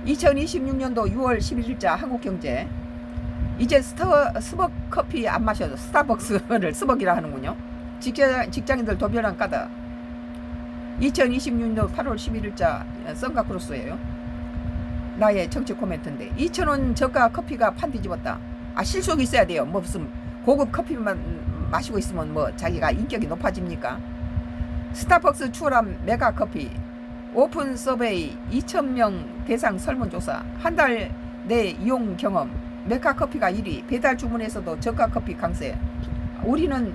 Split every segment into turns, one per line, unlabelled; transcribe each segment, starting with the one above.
2026년도 6월 11일자 한국경제. 이제 스벅커피 안 마셔도 스타벅스를 스벅이라 하는군요. 직장인들 도변한 까다. 2026년 8월 11일자 썬가크로스예요. 나의 정치 코멘트인데 2,000원 저가 커피가 판 뒤집었다. 실속이 있어야 돼요. 뭐 무슨 고급 커피만 마시고 있으면 뭐 자기가 인격이 높아집니까? 스타벅스 추월함 메가커피 오픈 서베이 2,000명 대상 설문조사 한 달 내 이용 경험 메가커피가 1위 배달 주문에서도 저가 커피 강세. 우리는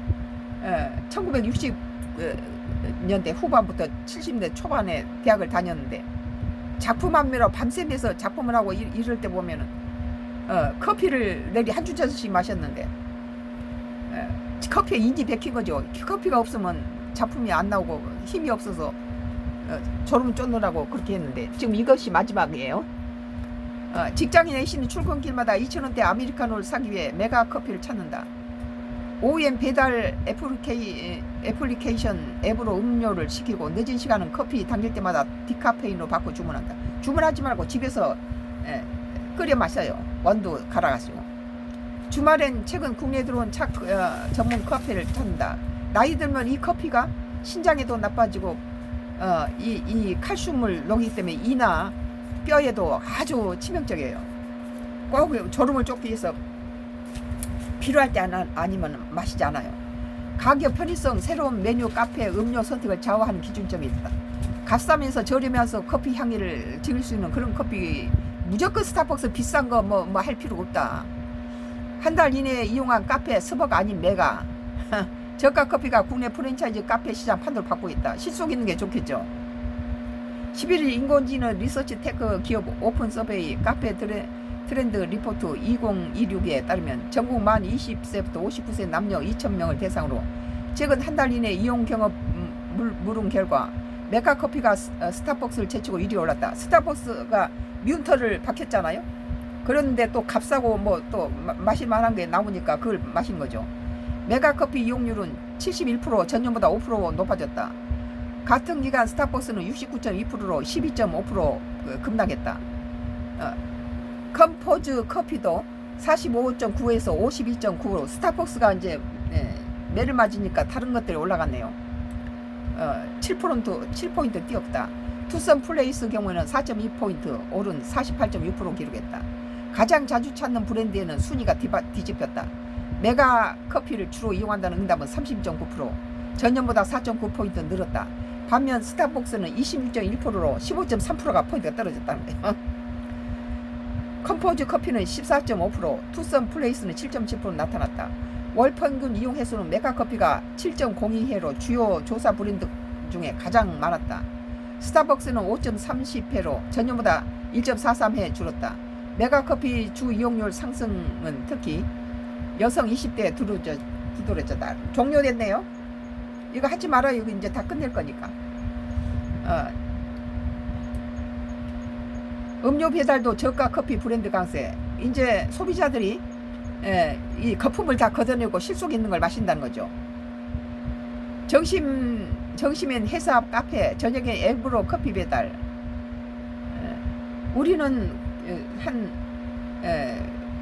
1960년대 후반부터 70년대 초반에 대학을 다녔는데 작품 판매로 밤새면서 작품을 하고 이럴 때 보면은 커피를 내리 한 주차씩 마셨는데 커피에 인지 백힌 거죠. 커피가 없으면 작품이 안 나오고 힘이 없어서 졸음 쫓느라고 그렇게 했는데 지금 이것이 마지막이에요. 직장인 A씨는 출근길마다 2,000원대 아메리카노를 사기 위해 메가 커피를 찾는다. OEM 배달 애플리케이션 앱으로 음료를 시키고 늦은 시간은 커피 당길 때마다 디카페인으로 바꿔 주문한다. 주문하지 말고 집에서 끓여 마셔요. 원두 갈아가지고. 주말엔 최근 국내에 들어온 전문 커피를 찾는다. 나이 들면 이 커피가 신장에도 나빠지고 이 칼슘을 녹이기 때문에 이나 뼈에도 아주 치명적이에요. 꼭 졸음을 쫓기 위해서 필요할 때 아니면 마시지 않아요. 가격, 편의성, 새로운 메뉴, 카페, 음료 선택을 좌우하는 기준점이 있다. 값싸면서 저렴해서 커피 향기를 즐길 수 있는 그런 커피 무조건 스타벅스 비싼 거 뭐 할 필요가 없다. 한 달 이내에 이용한 카페 스벅 아닌 메가 저가 커피가 국내 프랜차이즈 카페 시장 판도를 받고 있다. 실속 있는 게 좋겠죠. 11일 인공지능 리서치 테크 기업 오픈 서베이 카페 트렌드 리포트 2026에 따르면 전국 만 20세부터 59세 남녀 2,000명을 대상으로 최근 한 달 이내 이용 경험 물은 결과 메가커피가 스타벅스를 제치고 1위 올랐다. 스타벅스가 미운털을 박혔잖아요. 그런데 또 값싸고 뭐 또 마실만한 게 나오니까 그걸 마신 거죠. 메가커피 이용률은 71% 전년보다 5% 높아졌다. 같은 기간 스타벅스는 69.2%로 12.5% 급락했다. 컴포즈 커피도 45.9에서 52.9%. 스타벅스가 이제 매를 맞으니까 다른 것들이 올라갔네요. 7포인트 뛰었다. 투썸 플레이스 경우에는 4.2포인트 오른 48.6% 기록했다. 가장 자주 찾는 브랜드에는 순위가 뒤집혔다. 메가 커피를 주로 이용한다는 응답은 30.9%, 전년보다 4.9포인트 늘었다. 반면 스타벅스는 26.1%로 15.3%가 포인트가 떨어졌다는 거예요. 컴포즈 커피는 14.5%, 투썸 플레이스는 7.7% 나타났다. 월 평균 이용 횟수는 메가커피가 7.02회로 주요 조사 브랜드 중에 가장 많았다. 스타벅스는 5.30회로 전년보다 1.43회 줄었다. 메가커피 주 이용률 상승은 특히 여성 20대에 두드러졌다. 종료됐네요. 이거 하지 말아요. 이거 이제 다 끝낼 거니까. 음료 배달도 저가 커피 브랜드 강세. 이제 소비자들이 이 거품을 다 걷어내고 실속 있는 걸 마신다는 거죠. 점심엔 회사 앞 카페, 저녁엔 앱으로 커피 배달. 우리는 한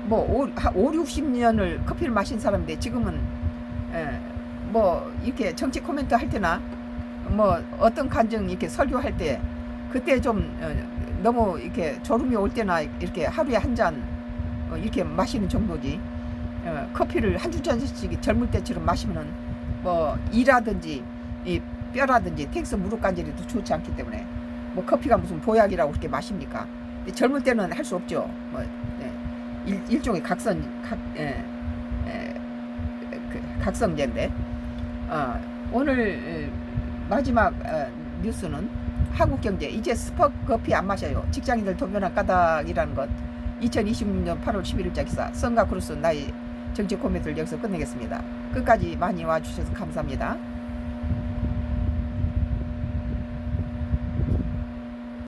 5, 60년을 커피를 마신 사람인데 지금은 뭐 이렇게 정치 코멘트 할 때나 뭐 어떤 간증 이렇게 설교할 때 그때 좀 너무 이렇게 졸음이 올 때나 이렇게 하루에 한 잔 이렇게 마시는 정도지. 커피를 한 주 잔씩 젊을 때처럼 마시면은 뭐 이라든지 이 뼈라든지 텍스 무릎 관절에도 좋지 않기 때문에 뭐 커피가 무슨 보약이라고 그렇게 마십니까? 젊을 때는 할 수 없죠. 뭐 일종의 각성제인데 오늘 마지막 뉴스는 한국경제. 이제 스벅커피 안 마셔요. 직장인들 도변한 까닭이라는 것. 2026년 8월 11일자 기사. 썬가크로스 나의 정치 코멘트를 여기서 끝내겠습니다. 끝까지 많이 와주셔서 감사합니다.